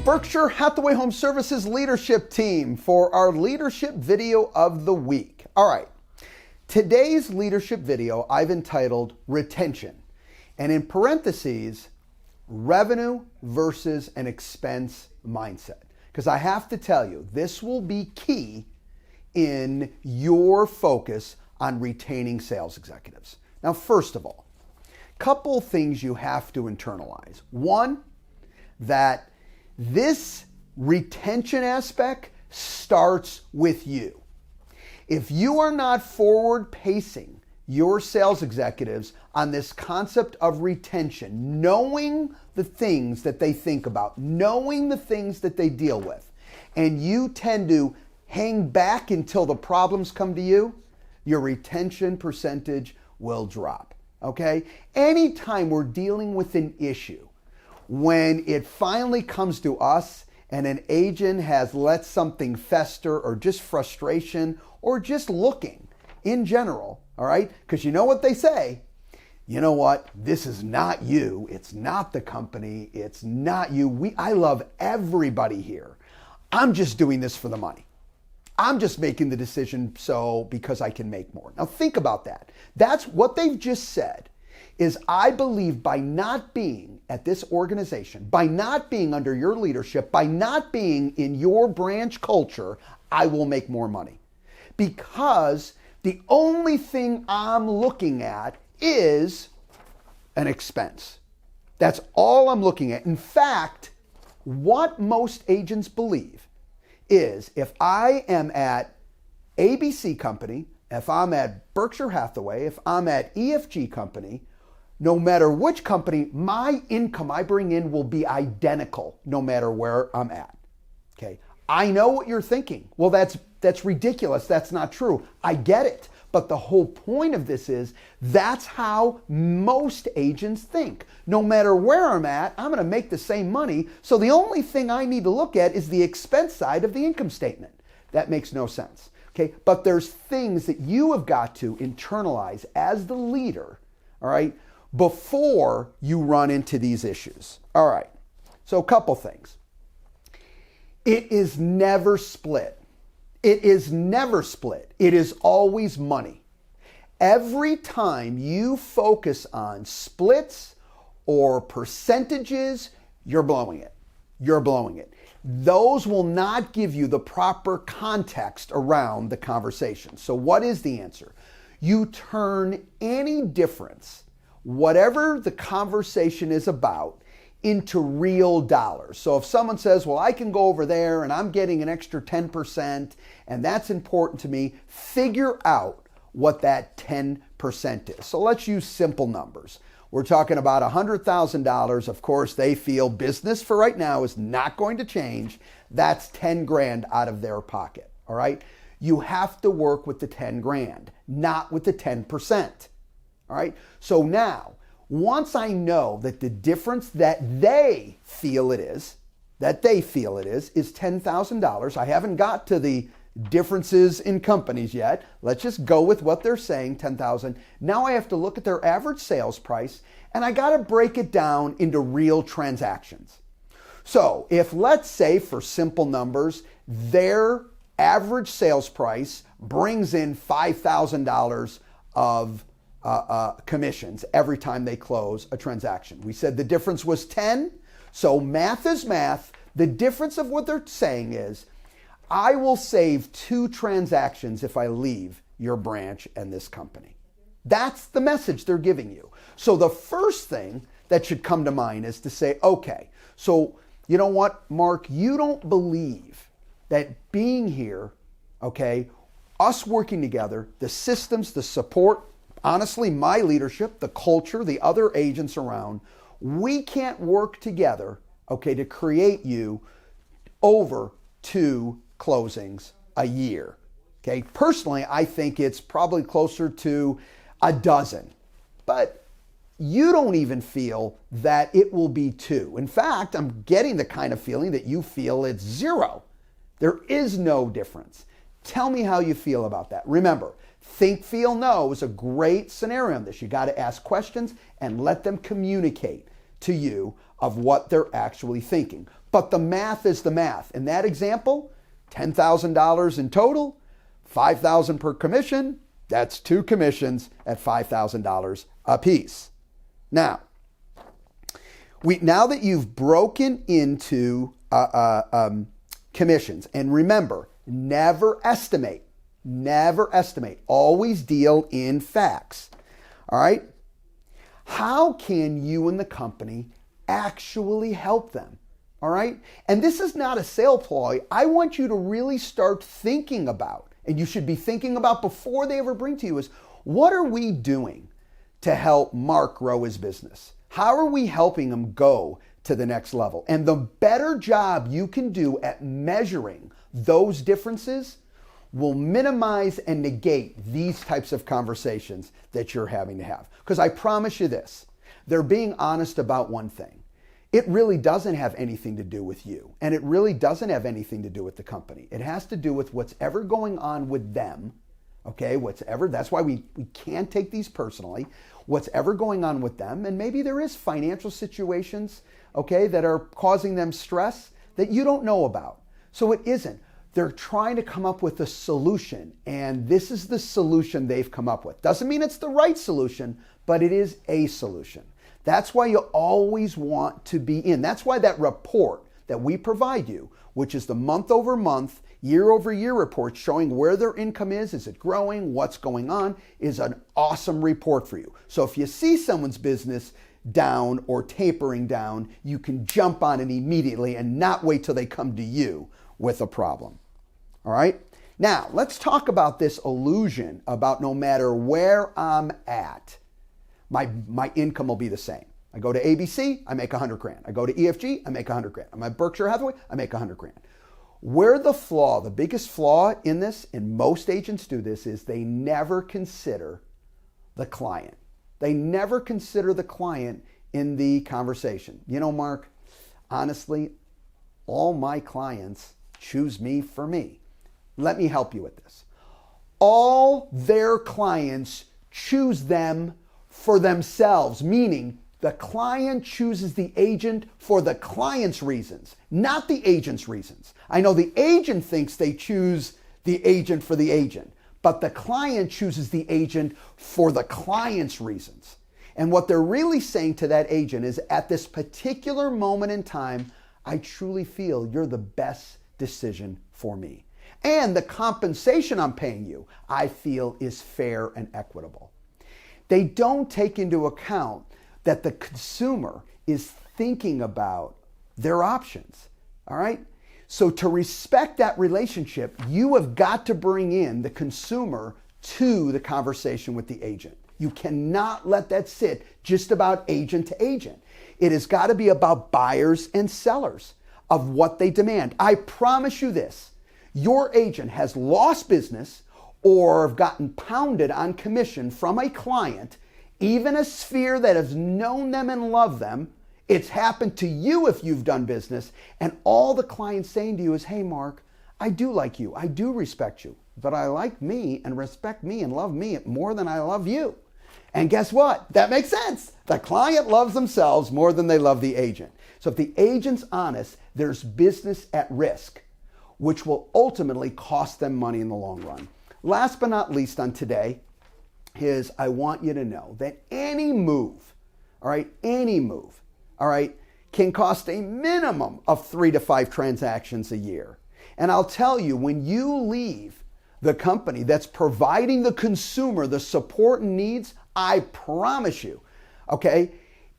Berkshire Hathaway Home Services leadership team for our leadership video of the week. All right, today's leadership video I've entitled Retention, and in parentheses, revenue versus an expense mindset. Because I have to tell you, this will be key in your focus on retaining sales executives. Now, first of all, couple things you have to internalize. One, that this retention aspect starts with you. If you are not forward pacing your sales executives on this concept of retention, knowing the things that they think about, knowing the things that they deal with, and you tend to hang back until the problems come to you, your retention percentage will drop, okay? Anytime we're dealing with an issue, when it finally comes to us and an agent has let something fester or just frustration or just looking in general, all right? Because you know what they say, you know what, this is not you, it's not the company, it's not you. I love everybody here. I'm just doing this for the money. I'm just making the decision because I can make more. Now think about that. That's what they've just said. Is I believe by not being at this organization, by not being under your leadership, by not being in your branch culture, I will make more money. Because the only thing I'm looking at is an expense. That's all I'm looking at. In fact, what most agents believe is if I am at ABC Company, if I'm at Berkshire Hathaway, if I'm at EFG Company, no matter which company, my income I bring in will be identical no matter where I'm at. Okay. I know what you're thinking. Well, that's ridiculous. That's not true. I get it. But the whole point of this is that's how most agents think. No matter where I'm at, I'm going to make the same money. So the only thing I need to look at is the expense side of the income statement. That makes no sense. Okay. But there's things that you have got to internalize as the leader. All right. Before you run into these issues. All right, so a couple things. It is never split. It is never split. It is always money. Every time you focus on splits or percentages, you're blowing it. You're blowing it. Those will not give you the proper context around the conversation. So what is the answer? You turn any difference, whatever the conversation is about, into real dollars. So if someone says, well, I can go over there and I'm getting an extra 10% and that's important to me, figure out what that 10% is. So let's use simple numbers. We're talking about $100,000. Of course, they feel business for right now is not going to change. That's 10 grand out of their pocket, all right? You have to work with the 10 grand, not with the 10%. All right. So now, once I know that the difference that they feel it is $10,000. I haven't got to the differences in companies yet. Let's just go with what they're saying, 10,000. Now I have to look at their average sales price and I got to break it down into real transactions. So if, let's say for simple numbers, their average sales price brings in $5,000 of commissions every time they close a transaction. We said the difference was 10. So math is math. The difference of what they're saying is, I will save 2 transactions if I leave your branch and this company. That's the message they're giving you. So the first thing that should come to mind is to say, okay, so you know what, Mark, you don't believe that being here, okay, us working together, the systems, the support, honestly, my leadership, the culture, the other agents around, we can't work together, okay, to create you over 2 closings a year. Okay, personally, I think it's probably closer to a dozen, but you don't even feel that it will be 2. In fact, I'm getting the kind of feeling that you feel it's 0. There is no difference. Tell me how you feel about that. Remember, think, feel, know is a great scenario on this. You got to ask questions and let them communicate. to you of what they're actually thinking. But the math is the math. In that example, $10,000 in total, $5,000 per commission. That's 2 commissions at $5,000 a piece. Now that you've broken into commissions, and remember, never estimate. Always deal in facts. All right? How can you and the company actually help them? All right? And this is not a sale ploy. I want you to really start thinking about, and you should be thinking about before they ever bring to you, is what are we doing to help Mark grow his business? How are we helping him go to the next level? And the better job you can do at measuring those differences will minimize and negate these types of conversations that you're having to have. Because I promise you this, they're being honest about one thing. It really doesn't have anything to do with you, and it really doesn't have anything to do with the company. It has to do with what's ever going on with them, okay? That's why we can't take these personally. What's ever going on with them, and maybe there is financial situations, okay, that are causing them stress that you don't know about. So it isn't. They're trying to come up with a solution, and this is the solution they've come up with. Doesn't mean it's the right solution, but it is a solution. That's why you always want to be in. That's why that report that we provide you, which is the month-over-month, year-over-year report showing where their income is it growing, what's going on, is an awesome report for you. So if you see someone's business down or tapering down, you can jump on it immediately and not wait till they come to you with a problem. All right? Now, let's talk about this illusion about no matter where I'm at, my income will be the same. I go to ABC, I make $100,000. I go to EFG, I make $100,000. I'm at Berkshire Hathaway, I make $100,000. Where the biggest flaw in this, and most agents do this, is they never consider the client. They never consider the client in the conversation. You know, Mark, honestly, all my clients choose me for me. Let me help you with this. All their clients choose them for themselves, meaning the client chooses the agent for the client's reasons, not the agent's reasons. I know the agent thinks they choose the agent for the agent, but the client chooses the agent for the client's reasons. And what they're really saying to that agent is, at this particular moment in time, I truly feel you're the best decision for me. And the compensation I'm paying you, I feel, is fair and equitable. They don't take into account that the consumer is thinking about their options, all right? So to respect that relationship, you have got to bring in the consumer to the conversation with the agent. You cannot let that sit just about agent to agent. It has got to be about buyers and sellers of what they demand. I promise you this, your agent has lost business or have gotten pounded on commission from a client, even a sphere that has known them and loved them. It's happened to you if you've done business, and all the client's saying to you is, hey, Mark, I do like you, I do respect you, but I like me and respect me and love me more than I love you. And guess what? That makes sense. The client loves themselves more than they love the agent. So if the agent's honest, there's business at risk, which will ultimately cost them money in the long run. Last but not least on today is, I want you to know that any move, all right, can cost a minimum of 3 to 5 transactions a year. And I'll tell you, when you leave the company that's providing the consumer the support and needs, I promise you, okay,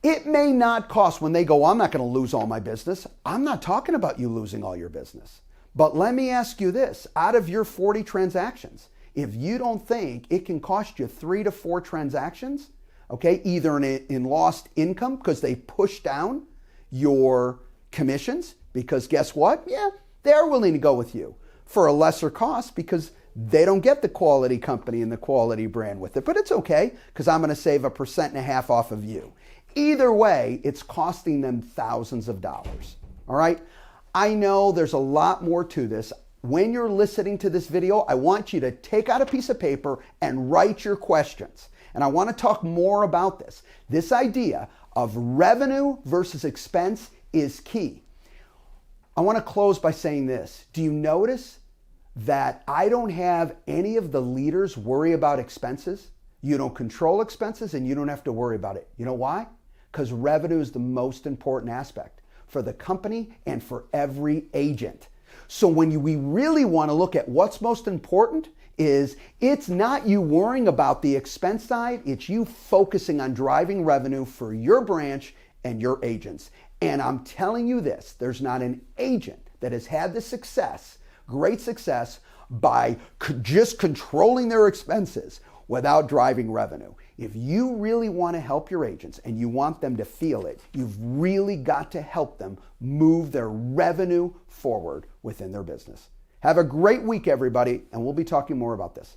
it may not cost, when they go, I'm not going to lose all my business. I'm not talking about you losing all your business. But let me ask you this, out of your 40 transactions, if you don't think it can cost you 3 to 4 transactions, okay, either in lost income because they push down your commissions, because guess what? Yeah, they're willing to go with you for a lesser cost because they don't get the quality company and the quality brand with it. But it's okay, because I'm going to save 1.5% off of you. Either way, it's costing them thousands of dollars. All right? I know there's a lot more to this. When you're listening to this video, I want you to take out a piece of paper and write your questions. And I want to talk more about this. This idea of revenue versus expense is key. I want to close by saying this. Do you notice that I don't have any of the leaders worry about expenses? You don't control expenses and you don't have to worry about it. You know why? Because revenue is the most important aspect for the company and for every agent. So when we really want to look at what's most important is it's not you worrying about the expense side, it's you focusing on driving revenue for your branch and your agents. And I'm telling you this, there's not an agent that has had the success, great success, by just controlling their expenses without driving revenue. If you really want to help your agents and you want them to feel it, you've really got to help them move their revenue forward within their business. Have a great week, everybody, and we'll be talking more about this.